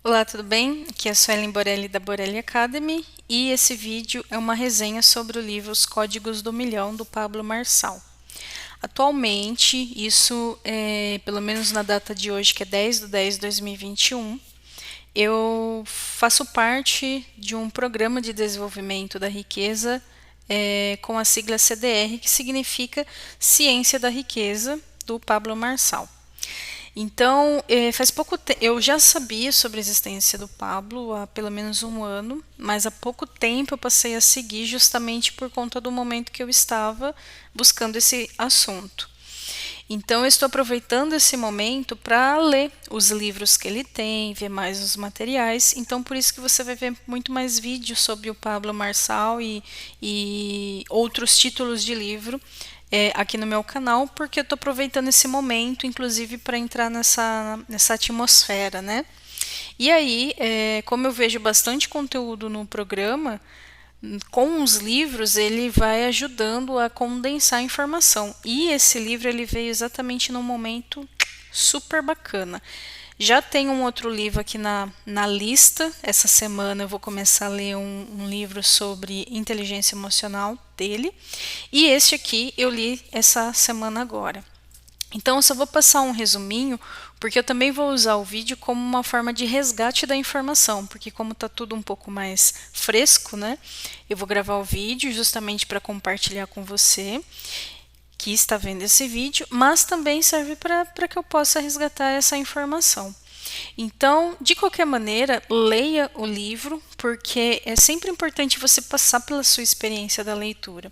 Olá, tudo bem? Aqui é a Suelen Borelli da Borelli Academy e esse vídeo é uma resenha sobre o livro Os Códigos do Milhão, do Pablo Marçal. Atualmente, pelo menos na data de hoje, que é 10/10/2021, eu faço parte de um programa de desenvolvimento da riqueza com a sigla CDR, que significa Ciência da Riqueza, do Pablo Marçal. Então, faz pouco tempo, eu já sabia sobre a existência do Pablo há pelo menos um ano, mas há pouco tempo eu passei a seguir justamente por conta do momento que eu estava buscando esse assunto. Então, eu estou aproveitando esse momento para ler os livros que ele tem, ver mais os materiais. Então, por isso que você vai ver muito mais vídeos sobre o Pablo Marçal e outros títulos de livro aqui no meu canal, porque eu estou aproveitando esse momento, inclusive, para entrar nessa atmosfera, né? E aí, como eu vejo bastante conteúdo no programa, com os livros ele vai ajudando a condensar a informação. E esse livro ele veio exatamente num momento super bacana. Já tem um outro livro aqui na lista. Essa semana eu vou começar a ler um livro sobre inteligência emocional dele. E este aqui eu li essa semana agora. Então, eu só vou passar um resuminho, porque eu também vou usar o vídeo como uma forma de resgate da informação, porque como está tudo um pouco mais fresco, né? Eu vou gravar o vídeo justamente para compartilhar com você que está vendo esse vídeo, mas também serve para que eu possa resgatar essa informação. Então, de qualquer maneira, leia o livro, porque é sempre importante você passar pela sua experiência da leitura.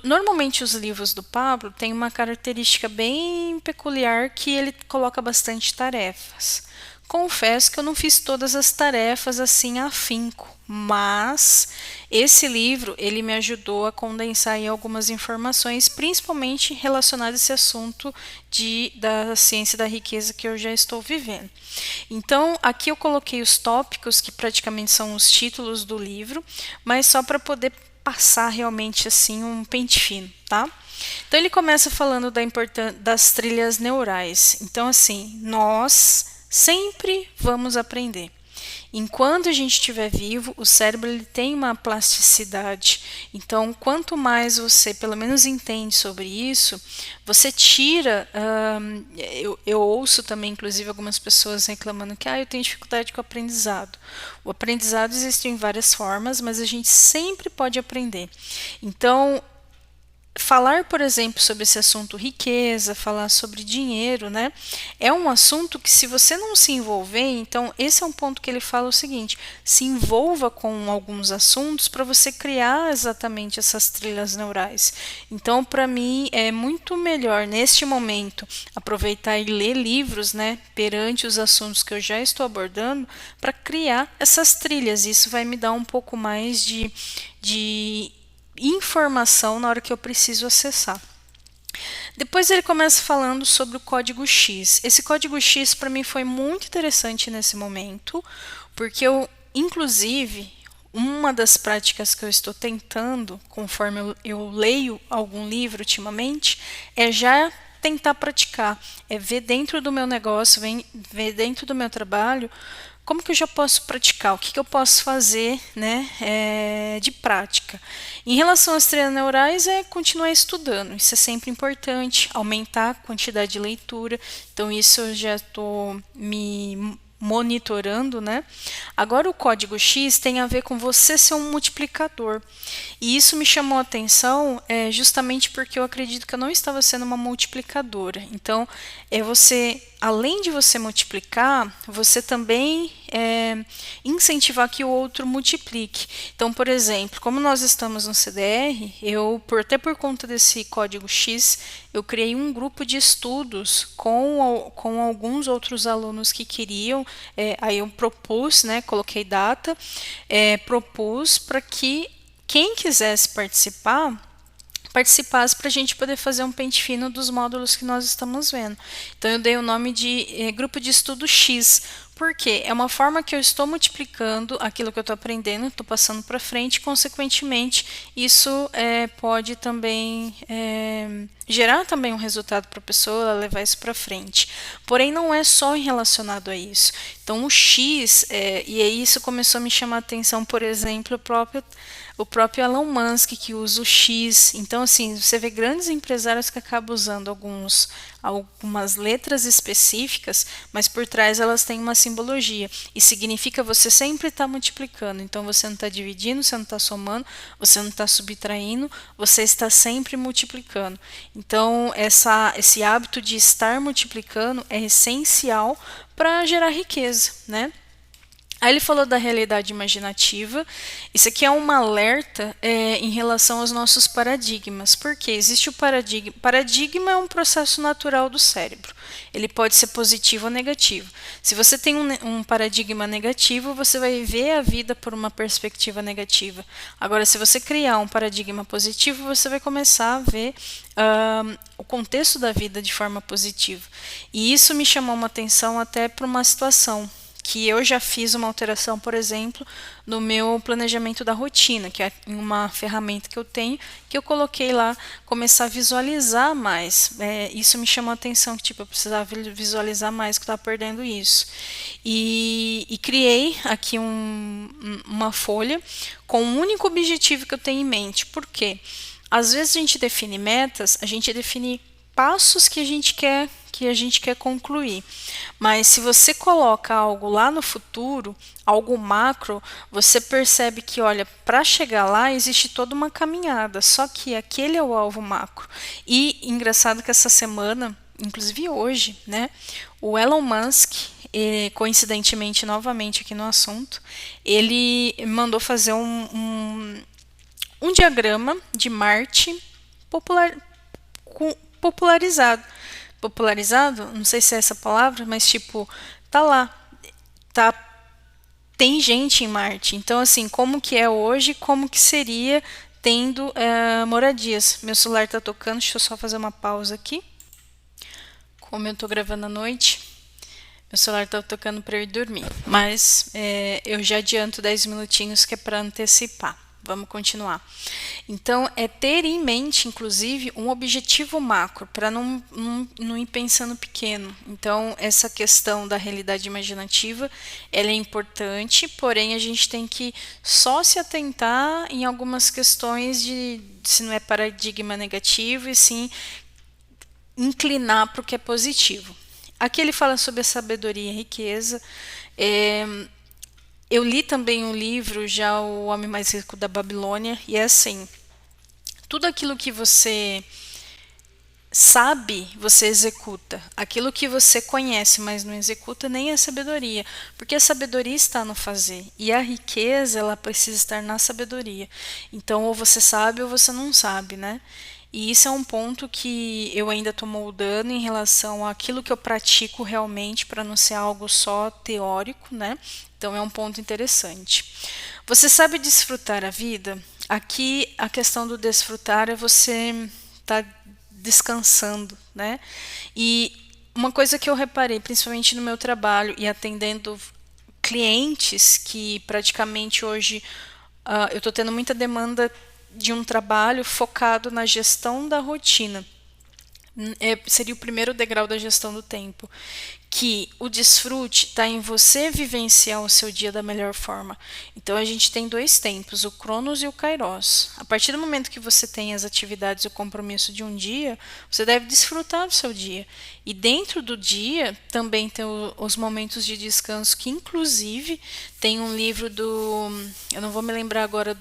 Normalmente os livros do Pablo têm uma característica bem peculiar que ele coloca bastante tarefas. Confesso que eu não fiz todas as tarefas assim a afinco, mas esse livro ele me ajudou a condensar aí algumas informações, principalmente relacionadas a esse assunto da ciência da riqueza que eu já estou vivendo. Então, aqui eu coloquei os tópicos que praticamente são os títulos do livro, mas só para poder passar realmente assim um pente fino, tá? Então ele começa falando da importância das trilhas neurais. Então assim, nós sempre vamos aprender. Enquanto a gente estiver vivo, o cérebro ele tem uma plasticidade. Então, quanto mais você, pelo menos, entende sobre isso, você tira. Eu ouço também, inclusive, algumas pessoas reclamando que eu tenho dificuldade com o aprendizado. O aprendizado existe em várias formas, mas a gente sempre pode aprender. Então, falar, por exemplo, sobre esse assunto riqueza, falar sobre dinheiro, né? É um assunto que se você não se envolver, então esse é um ponto que ele fala o seguinte: se envolva com alguns assuntos para você criar exatamente essas trilhas neurais. Então, para mim é muito melhor neste momento aproveitar e ler livros, né, perante os assuntos que eu já estou abordando para criar essas trilhas. Isso vai me dar um pouco mais de informação na hora que eu preciso acessar. Depois ele começa falando sobre o código X. Esse código X para mim foi muito interessante nesse momento, porque inclusive, uma das práticas que eu estou tentando, conforme eu leio algum livro ultimamente, é já tentar praticar, é ver dentro do meu negócio, ver dentro do meu trabalho, como que eu já posso praticar, o que eu posso fazer, né, de prática. Em relação às trilhas neurais, é continuar estudando, isso é sempre importante, aumentar a quantidade de leitura, então isso eu já estou me monitorando, né? Agora o código X tem a ver com você ser um multiplicador. E isso me chamou a atenção justamente porque eu acredito que eu não estava sendo uma multiplicadora. Então, além de você multiplicar, você também incentivar que o outro multiplique. Então, por exemplo, como nós estamos no CDR, até por conta desse código X, eu criei um grupo de estudos com alguns outros alunos que queriam. Aí eu propus, né, coloquei data, propus para que quem quisesse participar participasse para a gente poder fazer um pente fino dos módulos que nós estamos vendo. Então eu dei o nome de grupo de estudo X, porque é uma forma que eu estou multiplicando aquilo que eu estou aprendendo, estou passando para frente, consequentemente isso pode também gerar também um resultado para a pessoa, ela levar isso para frente. Porém, não é só relacionado a isso. Então, o X, e aí isso começou a me chamar a atenção, por exemplo, o próprio Elon Musk, que usa o X. Então, assim, você vê grandes empresários que acabam usando algumas letras específicas, mas por trás elas têm uma simbologia. E significa você sempre estar multiplicando. Então, você não está dividindo, você não está somando, você não está subtraindo, você está sempre multiplicando. Então, esse hábito de estar multiplicando é essencial para gerar riqueza, né? Aí ele falou da realidade imaginativa. Isso aqui é um alerta em relação aos nossos paradigmas. Porque existe o paradigma. Paradigma é um processo natural do cérebro. Ele pode ser positivo ou negativo. Se você tem um paradigma negativo, você vai ver a vida por uma perspectiva negativa. Agora, se você criar um paradigma positivo, você vai começar a ver o contexto da vida de forma positiva. E isso me chamou uma atenção até para uma situação que eu já fiz uma alteração, por exemplo, no meu planejamento da rotina, que é uma ferramenta que eu tenho, que eu coloquei lá, começar a visualizar mais. Isso me chamou a atenção, que tipo, eu precisava visualizar mais, que eu estava perdendo isso. E criei aqui uma folha com um único objetivo que eu tenho em mente. Por quê? Às vezes a gente define metas, a gente define passos que a gente quer concluir. Mas se você coloca algo lá no futuro, algo macro, você percebe que, olha, para chegar lá existe toda uma caminhada, só que aquele é o alvo macro. E engraçado que essa semana, inclusive hoje, né, o Elon Musk, coincidentemente, novamente aqui no assunto, ele mandou fazer um diagrama de Marte popularizado. Popularizado, não sei se é essa palavra, mas tipo, tá lá, tá, tem gente em Marte. Então, assim, como que é hoje, como que seria tendo moradias. Meu celular tá tocando, deixa eu só fazer uma pausa aqui. Como eu tô gravando à noite, meu celular tá tocando para eu ir dormir. Mas eu já adianto 10 minutinhos que é para antecipar. Vamos continuar. Então, é ter em mente, inclusive, um objetivo macro, para não ir pensando pequeno. Então, essa questão da realidade imaginativa, ela é importante, porém, a gente tem que só se atentar em algumas questões de se não é paradigma negativo, e sim inclinar para o que é positivo. Aqui ele fala sobre a sabedoria e a riqueza. Eu li também um livro, já O Homem Mais Rico da Babilônia, e é assim, tudo aquilo que você sabe, você executa. Aquilo que você conhece, mas não executa, nem é sabedoria. Porque a sabedoria está no fazer. E a riqueza, ela precisa estar na sabedoria. Então, ou você sabe ou você não sabe, né? E isso é um ponto que eu ainda estou moldando em relação àquilo que eu pratico realmente, para não ser algo só teórico, né? Então é um ponto interessante. Você sabe desfrutar a vida? Aqui a questão do desfrutar é você estar descansando, né? E uma coisa que eu reparei, principalmente no meu trabalho e atendendo clientes que praticamente hoje eu estou tendo muita demanda de um trabalho focado na gestão da rotina. Seria o primeiro degrau da gestão do tempo, que o desfrute está em você vivenciar o seu dia da melhor forma. Então a gente tem dois tempos, o Cronos e o Kairos. A partir do momento que você tem as atividades e o compromisso de um dia, você deve desfrutar do seu dia. E dentro do dia também tem os momentos de descanso, que inclusive tem um livro eu não vou me lembrar agora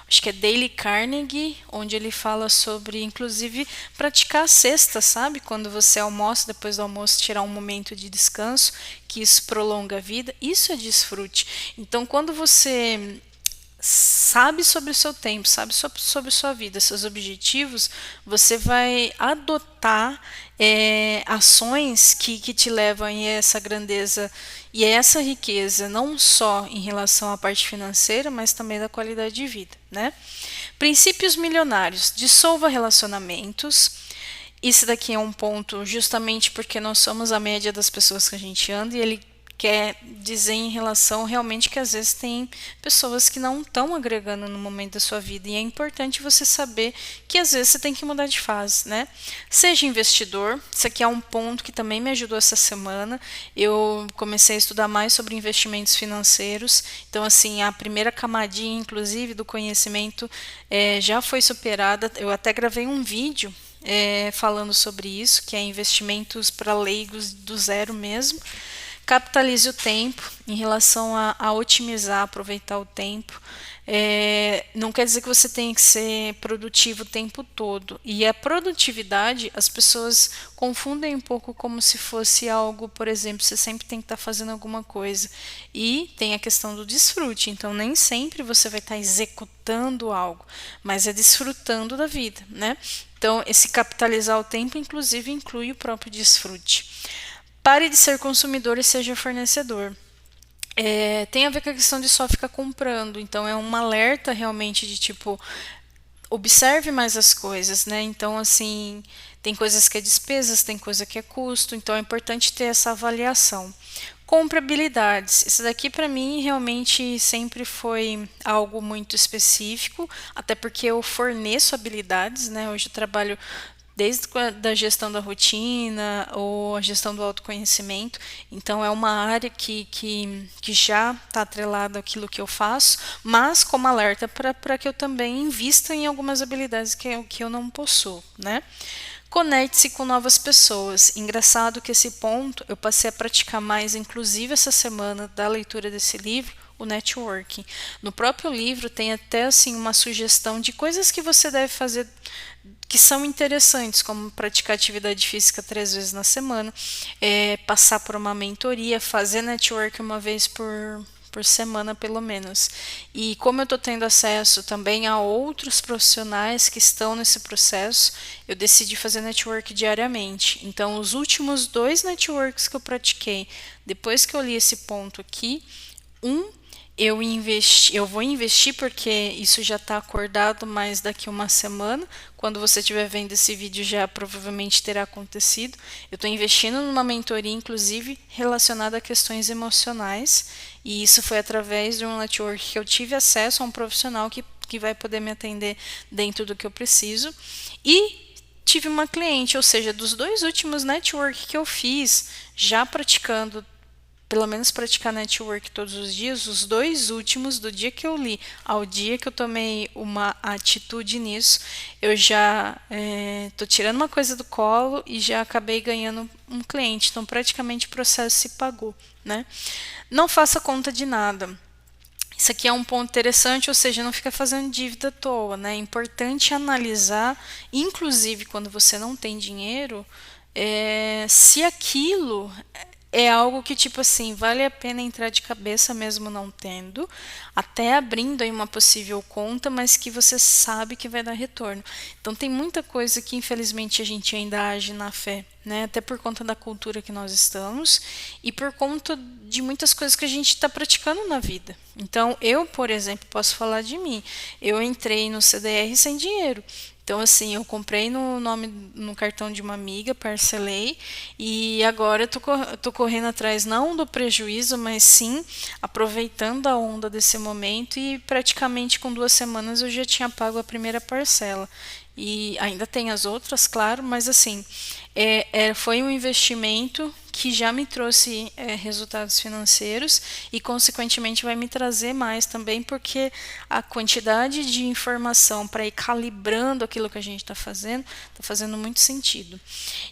acho que é Dale Carnegie, onde ele fala sobre, inclusive, praticar a cesta, sabe? Quando você almoça, depois do almoço, tirar um momento de descanso, que isso prolonga a vida, isso é desfrute. Então, quando você sabe sobre o seu tempo, sabe sobre sua vida, seus objetivos, você vai adotar ações que te levam a essa grandeza e a essa riqueza, não só em relação à parte financeira, mas também da qualidade de vida, né? Princípios milionários. Dissolva relacionamentos. Isso daqui é um ponto justamente porque nós somos a média das pessoas que a gente anda e ele quer dizer em relação realmente que às vezes tem pessoas que não estão agregando no momento da sua vida e é importante você saber que às vezes você tem que mudar de fase, né? Seja investidor, isso aqui é um ponto que também me ajudou essa semana. Eu comecei a estudar mais sobre investimentos financeiros, então assim, a primeira camadinha inclusive do conhecimento já foi superada. Eu até gravei um vídeo falando sobre isso, que é investimentos para leigos do zero mesmo. Capitalize o tempo em relação a otimizar, aproveitar o tempo. Não quer dizer que você tenha que ser produtivo o tempo todo. E a produtividade, as pessoas confundem um pouco como se fosse algo, por exemplo, você sempre tem que estar fazendo alguma coisa. E tem a questão do desfrute. Então, nem sempre você vai estar executando algo, mas é desfrutando da vida, né? Então, esse capitalizar o tempo, inclusive, inclui o próprio desfrute. Pare de ser consumidor e seja fornecedor. Tem a ver com a questão de só ficar comprando. Então, é um alerta realmente de tipo, observe mais as coisas, né? Então, assim, tem coisas que é despesas, tem coisa que é custo. Então, é importante ter essa avaliação. Compre habilidades. Isso daqui, para mim, realmente sempre foi algo muito específico, até porque eu forneço habilidades, né? Hoje eu trabalho desde da gestão da rotina ou a gestão do autoconhecimento. Então, é uma área que já está atrelada àquilo que eu faço, mas como alerta para que eu também invista em algumas habilidades que eu não possuo, né? Conecte-se com novas pessoas. Engraçado que esse ponto eu passei a praticar mais, inclusive essa semana da leitura desse livro, o networking. No próprio livro tem até assim uma sugestão de coisas que você deve fazer que são interessantes, como praticar atividade física 3 vezes na semana, passar por uma mentoria, fazer network uma vez por semana pelo menos. E como eu estou tendo acesso também a outros profissionais que estão nesse processo, eu decidi fazer network diariamente. Então, os últimos 2 networks que eu pratiquei, depois que eu li esse ponto aqui, eu vou investir porque isso já está acordado, mas daqui uma semana, quando você estiver vendo esse vídeo, já provavelmente terá acontecido. Eu estou investindo numa mentoria, inclusive, relacionada a questões emocionais, e isso foi através de um network que eu tive acesso a um profissional que vai poder me atender dentro do que eu preciso. E tive uma cliente, ou seja, dos 2 últimos network que eu fiz, já praticando pelo menos praticar network todos os dias, os 2 últimos, do dia que eu li ao dia que eu tomei uma atitude nisso, eu já estou tirando uma coisa do colo e já acabei ganhando um cliente. Então, praticamente o processo se pagou, né? Não faça conta de nada. Isso aqui é um ponto interessante, ou seja, não fica fazendo dívida à toa, né? É importante analisar, inclusive quando você não tem dinheiro, se aquilo é algo que, tipo assim, vale a pena entrar de cabeça mesmo não tendo, até abrindo aí uma possível conta, mas que você sabe que vai dar retorno. Então, tem muita coisa que, infelizmente, a gente ainda age na fé, né? Até por conta da cultura que nós estamos e por conta de muitas coisas que a gente está praticando na vida. Então, eu, por exemplo, posso falar de mim. Eu entrei no CDR sem dinheiro. Então, assim, eu comprei no cartão de uma amiga, parcelei, e agora eu tô correndo atrás não do prejuízo, mas sim aproveitando a onda desse momento, e praticamente com 2 semanas eu já tinha pago a primeira parcela. E ainda tem as outras, claro, mas assim, foi um investimento que já me trouxe resultados financeiros e, consequentemente, vai me trazer mais também, porque a quantidade de informação para ir calibrando aquilo que a gente está fazendo muito sentido.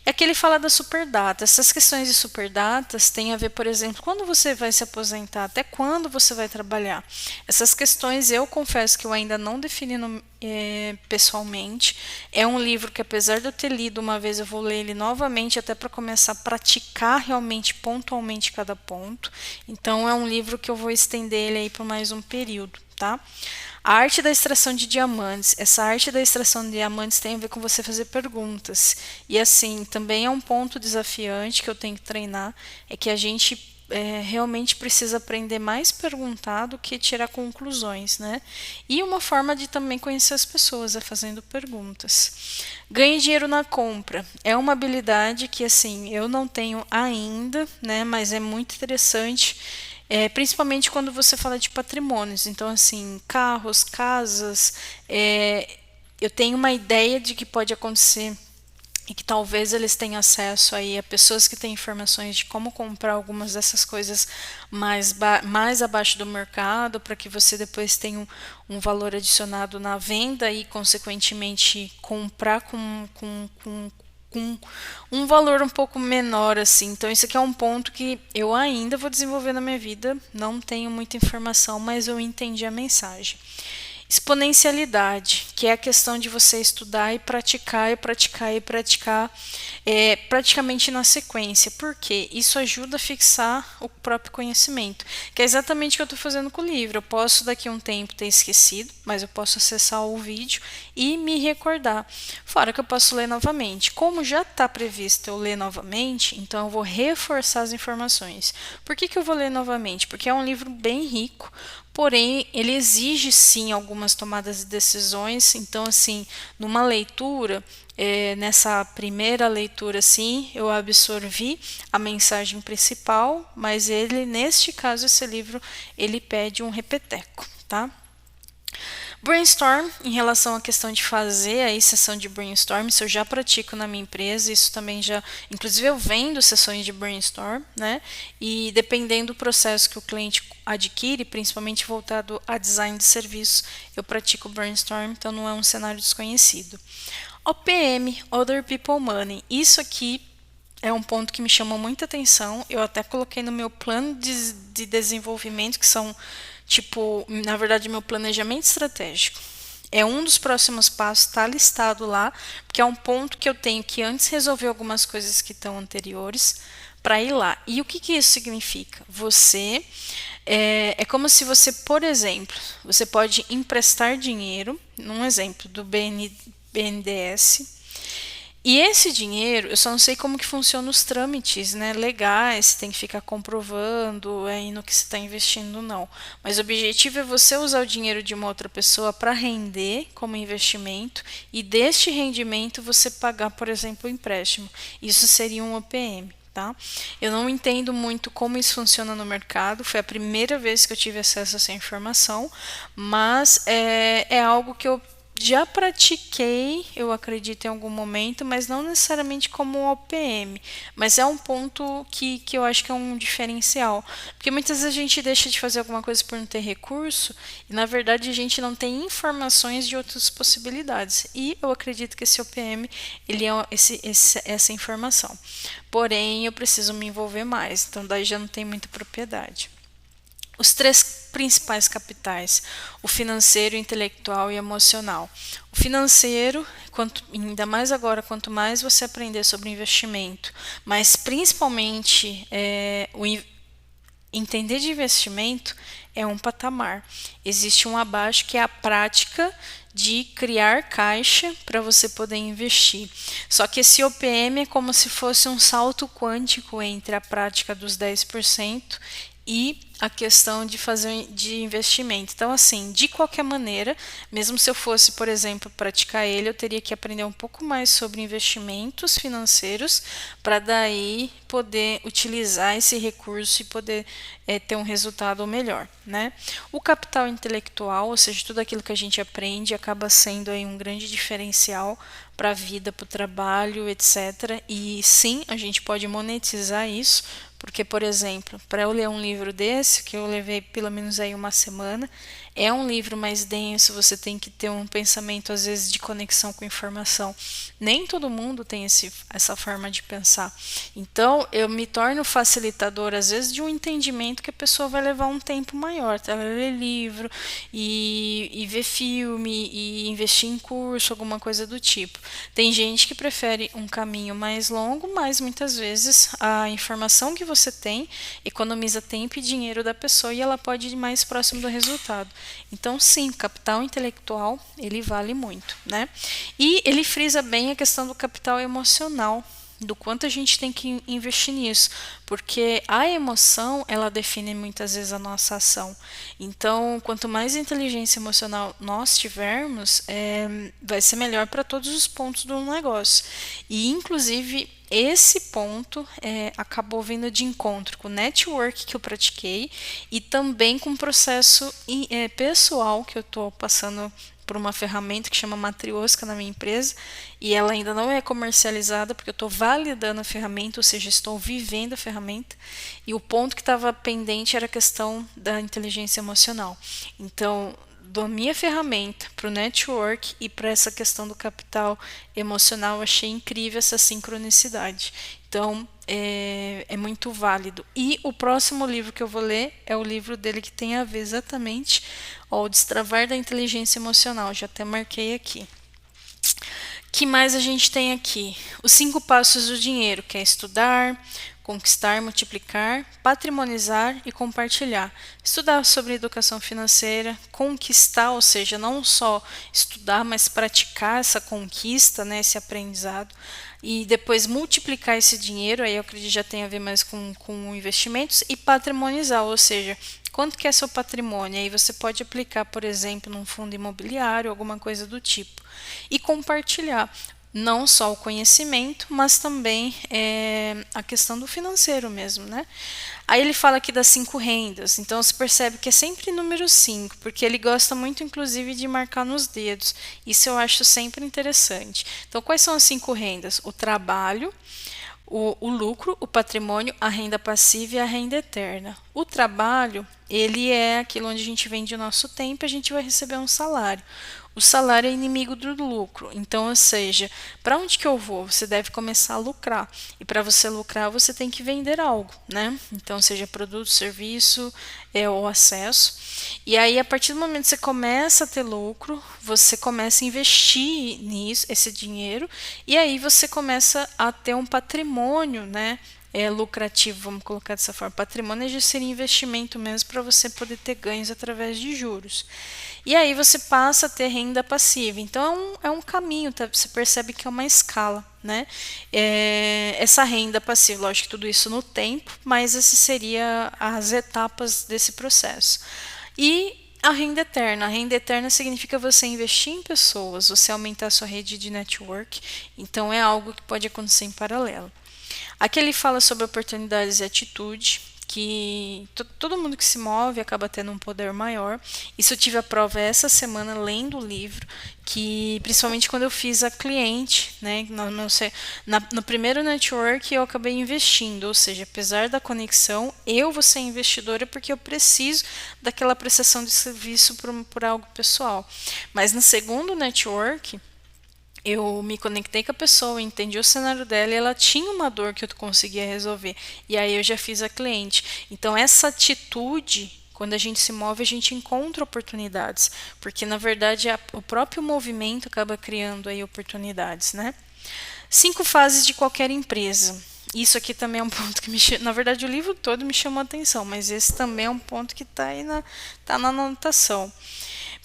E aqui ele fala da superdata. Essas questões de superdatas têm a ver, por exemplo, quando você vai se aposentar, até quando você vai trabalhar. Essas questões eu confesso que eu ainda não defini pessoalmente. É um livro que, apesar de eu ter lido uma vez, eu vou ler ele novamente até para começar a praticar realmente pontualmente cada ponto. Então, é um livro que eu vou estender ele aí por mais um período, tá? A arte da extração de diamantes. Essa arte da extração de diamantes tem a ver com você fazer perguntas. E assim, também é um ponto desafiante que eu tenho que treinar, é que a gente realmente precisa aprender mais perguntar do que tirar conclusões, né? E uma forma de também conhecer as pessoas é fazendo perguntas. Ganhe dinheiro na compra. É uma habilidade que, assim, eu não tenho ainda, né? Mas é muito interessante, principalmente quando você fala de patrimônios. Então, assim, carros, casas, eu tenho uma ideia de que pode acontecer e que talvez eles tenham acesso aí a pessoas que têm informações de como comprar algumas dessas coisas mais abaixo do mercado, para que você depois tenha um valor adicionado na venda e, consequentemente, comprar com um valor um pouco menor, assim. Então, isso aqui é um ponto que eu ainda vou desenvolver na minha vida, não tenho muita informação, mas eu entendi a mensagem. Exponencialidade, que é a questão de você estudar e praticar, praticamente na sequência, porque isso ajuda a fixar o próprio conhecimento, que é exatamente o que eu estou fazendo com o livro. Eu posso daqui a um tempo ter esquecido, mas eu posso acessar o vídeo e me recordar, fora que eu posso ler novamente. Como já está previsto eu ler novamente, então eu vou reforçar as informações. Por que eu vou ler novamente? Porque é um livro bem rico, porém, ele exige sim algumas tomadas de decisões. Então, assim, numa leitura, nessa primeira leitura, sim, eu absorvi a mensagem principal, mas neste caso, esse livro, ele pede um repeteco, tá? Brainstorm, em relação à questão de fazer aí sessão de brainstorm, isso eu já pratico na minha empresa, isso também já, inclusive eu vendo sessões de brainstorm, né? E dependendo do processo que o cliente adquire, principalmente voltado a design de serviço, eu pratico brainstorm, então não é um cenário desconhecido. OPM, Other People Money, isso aqui é um ponto que me chamou muita atenção, eu até coloquei no meu plano de desenvolvimento, que são, tipo, na verdade, meu planejamento estratégico. É um dos próximos passos, está listado lá, porque é um ponto que eu tenho que antes resolver algumas coisas que estão anteriores para ir lá. E o que isso significa? É como se você, por exemplo, você pode emprestar dinheiro, num exemplo do BNDES, e esse dinheiro, eu só não sei como que funciona os trâmites, né, legais, você tem que ficar comprovando aí no que você está investindo, não. Mas o objetivo é você usar o dinheiro de uma outra pessoa para render como investimento e deste rendimento você pagar, por exemplo, o empréstimo. Isso seria um OPM. Tá? Eu não entendo muito como isso funciona no mercado, foi a primeira vez que eu tive acesso a essa informação, mas é algo que eu já pratiquei, eu acredito, em algum momento, mas não necessariamente como OPM, mas é um ponto que eu acho que é um diferencial, porque muitas vezes a gente deixa de fazer alguma coisa por não ter recurso, e na verdade a gente não tem informações de outras possibilidades, e eu acredito que esse OPM, ele é essa informação. Porém, eu preciso me envolver mais, então daí já não tem muita propriedade. Os três principais capitais: o financeiro, o intelectual e o emocional. O financeiro, ainda mais agora, quanto mais você aprender sobre investimento, mas principalmente entender de investimento, é um patamar. Existe um abaixo que é a prática de criar caixa para você poder investir. Só que esse OPM é como se fosse um salto quântico entre a prática dos 10% e a questão de fazer de investimento. Então, assim, de qualquer maneira, mesmo se eu fosse, por exemplo, praticar ele, eu teria que aprender um pouco mais sobre investimentos financeiros para daí poder utilizar esse recurso e poder ter um resultado melhor, né? O capital intelectual, ou seja, tudo aquilo que a gente aprende, acaba sendo aí um grande diferencial para a vida, para o trabalho, etc. E sim, a gente pode monetizar isso, porque, por exemplo, para eu ler um livro desse, que eu levei pelo menos aí uma semana, é um livro mais denso, você tem que ter um pensamento, às vezes, de conexão com informação. Nem todo mundo tem essa forma de pensar. Então, eu me torno facilitador, às vezes, de um entendimento que a pessoa vai levar um tempo maior. Ela lê livro e ver filme e investir em curso, alguma coisa do tipo. Tem gente que prefere um caminho mais longo, mas muitas vezes a informação que você tem economiza tempo e dinheiro da pessoa e ela pode ir mais próximo do resultado. Então, sim, o capital intelectual, ele vale muito, né? E ele frisa bem a questão do capital emocional, do quanto a gente tem que investir nisso, porque a emoção, ela define muitas vezes a nossa ação. Então, quanto mais inteligência emocional nós tivermos, vai ser melhor para todos os pontos do negócio. E, inclusive, esse ponto acabou vindo de encontro com o network que eu pratiquei e também com o processo pessoal que eu estou passando por uma ferramenta que chama Matrioska na minha empresa, e ela ainda não é comercializada porque eu estou validando a ferramenta, ou seja, estou vivendo a ferramenta, e o ponto que estava pendente era a questão da inteligência emocional. Então, da minha ferramenta para o network e para essa questão do capital emocional, eu achei incrível essa sincronicidade. Então, é muito válido. E o próximo livro que eu vou ler é o livro dele que tem a ver exatamente o Destravar da Inteligência Emocional. Já até marquei aqui. Que mais a gente tem aqui? Os 5 passos do dinheiro, que é estudar, conquistar, multiplicar, patrimonizar e compartilhar. Estudar sobre educação financeira, conquistar, ou seja, não só estudar, mas praticar essa conquista, né, esse aprendizado. E depois multiplicar esse dinheiro, aí eu acredito que já tem a ver mais com investimentos, e patrimonizar, ou seja, quanto que é seu patrimônio? Aí você pode aplicar, por exemplo, num fundo imobiliário, alguma coisa do tipo. E compartilhar não só o conhecimento, mas também a questão do financeiro mesmo, né? Aí ele fala aqui das 5 rendas, então você percebe que é sempre número 5, porque ele gosta muito, inclusive, de marcar nos dedos. Isso eu acho sempre interessante. Então, quais são as 5 rendas? O trabalho, o lucro, o patrimônio, a renda passiva e a renda eterna. O trabalho, ele é aquilo onde a gente vende o nosso tempo e a gente vai receber um salário. O salário é inimigo do lucro. Então, ou seja, para onde que eu vou? Você deve começar a lucrar. E para você lucrar, você tem que vender algo, né? Então, seja produto, serviço ou acesso. E aí, a partir do momento que você começa a ter lucro, você começa a investir nisso, esse dinheiro, e aí você começa a ter um patrimônio, né? Lucrativo, vamos colocar dessa forma. Patrimônio já seria investimento mesmo para você poder ter ganhos através de juros. E aí você passa a ter renda passiva. Então é um caminho, tá? Você percebe que é uma escala, né? Essa renda passiva, lógico que tudo isso no tempo, mas essas seriam as etapas desse processo. E a renda eterna. A renda eterna significa você investir em pessoas, você aumentar a sua rede de network. Então é algo que pode acontecer em paralelo. Aqui ele fala sobre oportunidades e atitude, que todo mundo que se move acaba tendo um poder maior. Isso eu tive a prova essa semana lendo o livro, que principalmente quando eu fiz a cliente, né, no primeiro network eu acabei investindo, ou seja, apesar da conexão, eu vou ser investidora porque eu preciso daquela prestação de serviço por algo pessoal. Mas no segundo network, eu me conectei com a pessoa, entendi o cenário dela e ela tinha uma dor que eu conseguia resolver. E aí eu já fiz a cliente. Então, essa atitude, quando a gente se move, a gente encontra oportunidades. Porque, na verdade, o próprio movimento acaba criando aí oportunidades, né? 5 fases de qualquer empresa. Isso aqui também é um ponto que na verdade, o livro todo me chamou a atenção, mas esse também é um ponto que está aí tá na anotação.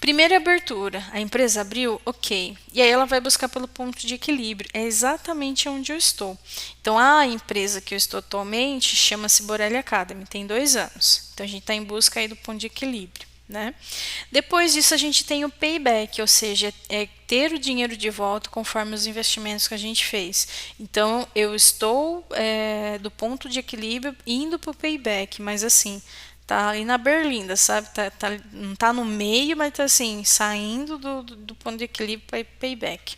Primeira abertura, a empresa abriu, ok. E aí ela vai buscar pelo ponto de equilíbrio. É exatamente onde eu estou. Então, a empresa que eu estou atualmente chama-se Borelli Academy, tem 2 anos. Então, a gente está em busca aí do ponto de equilíbrio, né? Depois disso, a gente tem o payback, ou seja, é ter o dinheiro de volta conforme os investimentos que a gente fez. Então, eu estou do ponto de equilíbrio indo para o payback, mas assim, tá ali na berlinda, sabe? Não tá no meio, mas tá assim, saindo do ponto de equilíbrio para payback.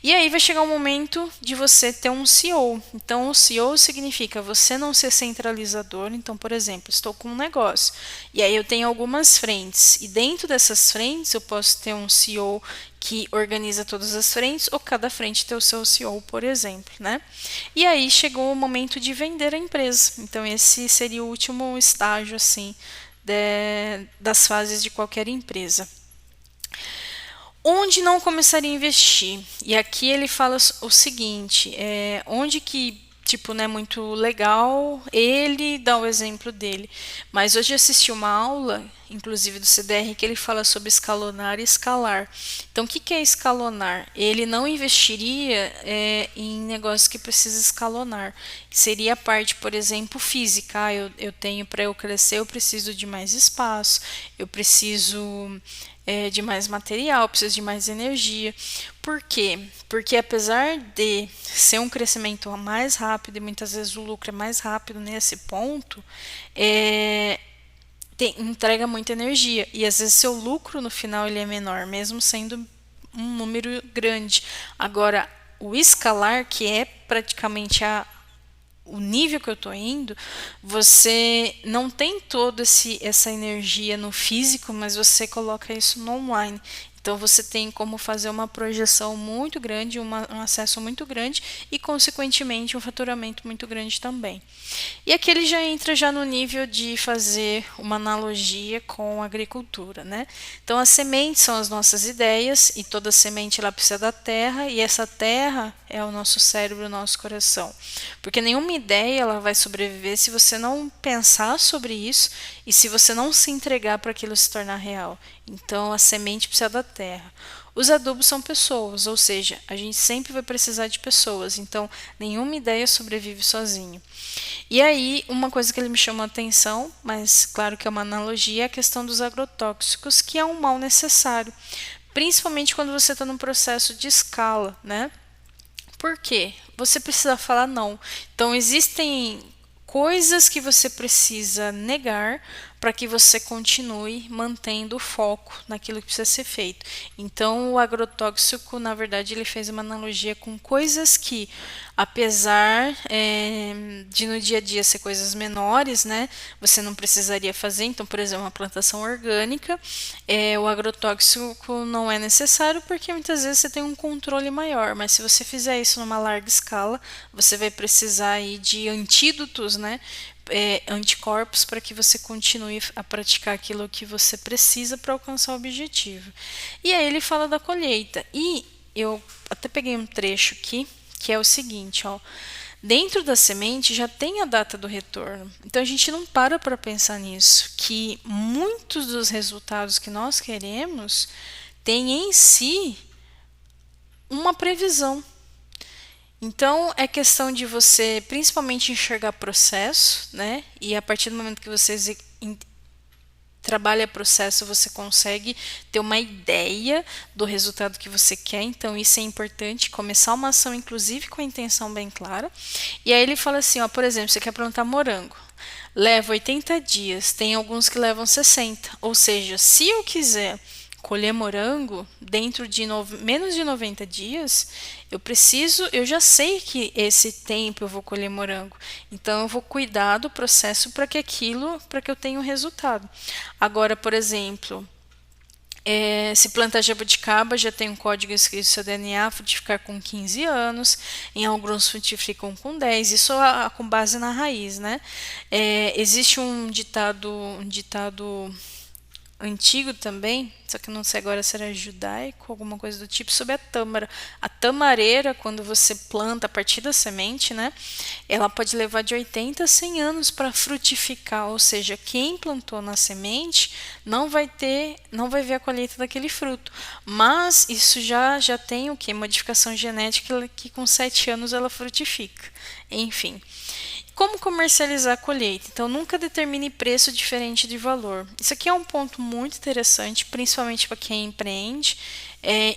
E aí vai chegar o momento de você ter um CEO. Então, o CEO significa você não ser centralizador. Então, por exemplo, estou com um negócio e aí eu tenho algumas frentes. E dentro dessas frentes eu posso ter um CEO que organiza todas as frentes, ou cada frente ter o seu CEO, por exemplo, né? E aí chegou o momento de vender a empresa. Então, esse seria o último estágio, assim, das fases de qualquer empresa. Onde não começaria a investir? E aqui ele fala o seguinte, onde que tipo, não é muito legal, ele dá o exemplo dele. Mas hoje eu assisti uma aula inclusive do CDR, que ele fala sobre escalonar e escalar. Então, o que que é escalonar? Ele não investiria em negócios que precisa escalonar. Seria a parte, por exemplo, física. Eu tenho, para eu crescer, eu preciso de mais espaço, eu preciso de mais material, eu preciso de mais energia. Por quê? Porque apesar de ser um crescimento mais rápido e muitas vezes o lucro é mais rápido nesse ponto, entrega muita energia e às vezes seu lucro no final ele é menor, mesmo sendo um número grande. Agora, o escalar, que é praticamente o nível que eu estou indo, você não tem toda essa energia no físico, mas você coloca isso no online. Então você tem como fazer uma projeção muito grande, um acesso muito grande e, consequentemente, um faturamento muito grande também. E aqui ele já entra já no nível de fazer uma analogia com a agricultura, né? Então as sementes são as nossas ideias e toda semente ela precisa da terra e essa terra é o nosso cérebro, o nosso coração. Porque nenhuma ideia ela vai sobreviver se você não pensar sobre isso e se você não se entregar para aquilo se tornar real. Então a semente precisa da terra. Os adubos são pessoas, ou seja, a gente sempre vai precisar de pessoas, então nenhuma ideia sobrevive sozinho. E aí, uma coisa que ele me chamou a atenção, mas claro que é uma analogia, é a questão dos agrotóxicos, que é um mal necessário, principalmente quando você está num processo de escala, né? Por quê? Você precisa falar não. Então, existem coisas que você precisa negar para que você continue mantendo o foco naquilo que precisa ser feito. Então, o agrotóxico, na verdade, ele fez uma analogia com coisas que, apesar de no dia a dia ser coisas menores, né, você não precisaria fazer. Então, por exemplo, uma plantação orgânica, o agrotóxico não é necessário porque muitas vezes você tem um controle maior, mas se você fizer isso numa larga escala, você vai precisar aí de antídotos, né, anticorpos para que você continue a praticar aquilo que você precisa para alcançar o objetivo. E aí ele fala da colheita. E eu até peguei um trecho aqui, que é o seguinte, ó. Dentro da semente já tem a data do retorno. Então a gente não para pensar nisso, que muitos dos resultados que nós queremos têm em si uma previsão. Então, é questão de você, principalmente, enxergar processo, né? E a partir do momento que você trabalha processo, você consegue ter uma ideia do resultado que você quer. Então, isso é importante, começar uma ação, inclusive, com a intenção bem clara. E aí ele fala assim, ó, por exemplo, você quer plantar morango. Leva 80 dias, tem alguns que levam 60. Ou seja, se eu quiser colher morango dentro de menos de 90 dias, eu já sei que esse tempo eu vou colher morango. Então eu vou cuidar do processo para que eu tenha um resultado. Agora, por exemplo, se plantar jabuticaba, já tem um código escrito no seu DNA, frutificar com 15 anos, em alguns frutificam com 10, isso com base na raiz, né? Existe um ditado antigo também, só que eu não sei agora se era judaico, alguma coisa do tipo, sobre a tâmara. A tamareira, quando você planta a partir da semente, né, ela pode levar de 80 a 100 anos para frutificar, ou seja, quem plantou na semente não vai ver a colheita daquele fruto. Mas isso já tem o que? Modificação genética que com 7 anos ela frutifica. Enfim. Como comercializar a colheita? Então, nunca determine preço diferente de valor. Isso aqui é um ponto muito interessante, principalmente para quem empreende,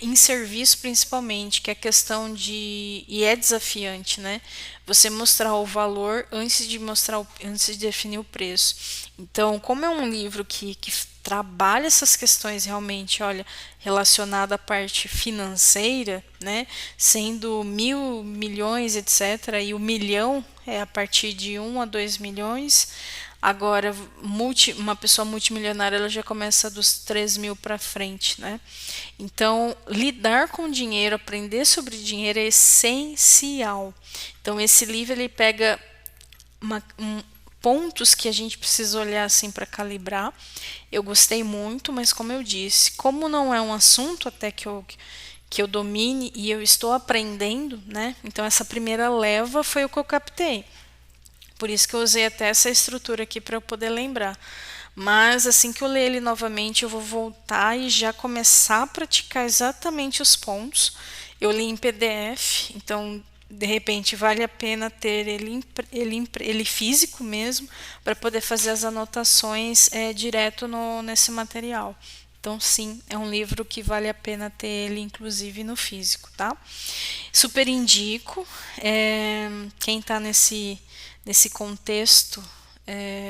em serviço principalmente, que é a questão e é desafiante, né? Você mostrar o valor antes de definir o preço. Então, como é um livro que trabalha essas questões realmente, olha, relacionada à parte financeira, né, sendo 1.000, milhões, etc., e o milhão é a partir de 1 a 2 milhões. Agora, uma pessoa multimilionária ela já começa dos 3.000 para frente, né? Então, lidar com dinheiro, aprender sobre dinheiro é essencial. Então, esse livro ele pega pontos que a gente precisa olhar assim para calibrar. Eu gostei muito, mas como eu disse, como não é um assunto até que eu domine e eu estou aprendendo, né? Então essa primeira leva foi o que eu captei. Por isso que eu usei até essa estrutura aqui para eu poder lembrar. Mas assim que eu ler ele novamente, eu vou voltar e já começar a praticar exatamente os pontos. Eu li em PDF, então de repente vale a pena ter ele físico mesmo, para poder fazer as anotações direto nesse material. Então, sim, é um livro que vale a pena ter ele, inclusive, no físico, tá? Super indico. Quem está nesse contexto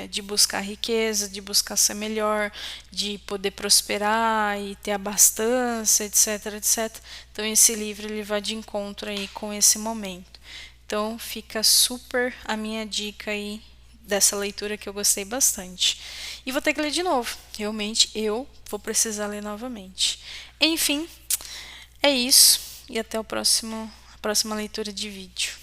de buscar riqueza, de buscar ser melhor, de poder prosperar e ter abastança, etc, etc. Então, esse livro ele vai de encontro aí com esse momento. Então, fica super a minha dica aí dessa leitura que eu gostei bastante. E vou ter que ler de novo. Realmente, eu vou precisar ler novamente. Enfim, é isso. E até a próxima leitura de vídeo.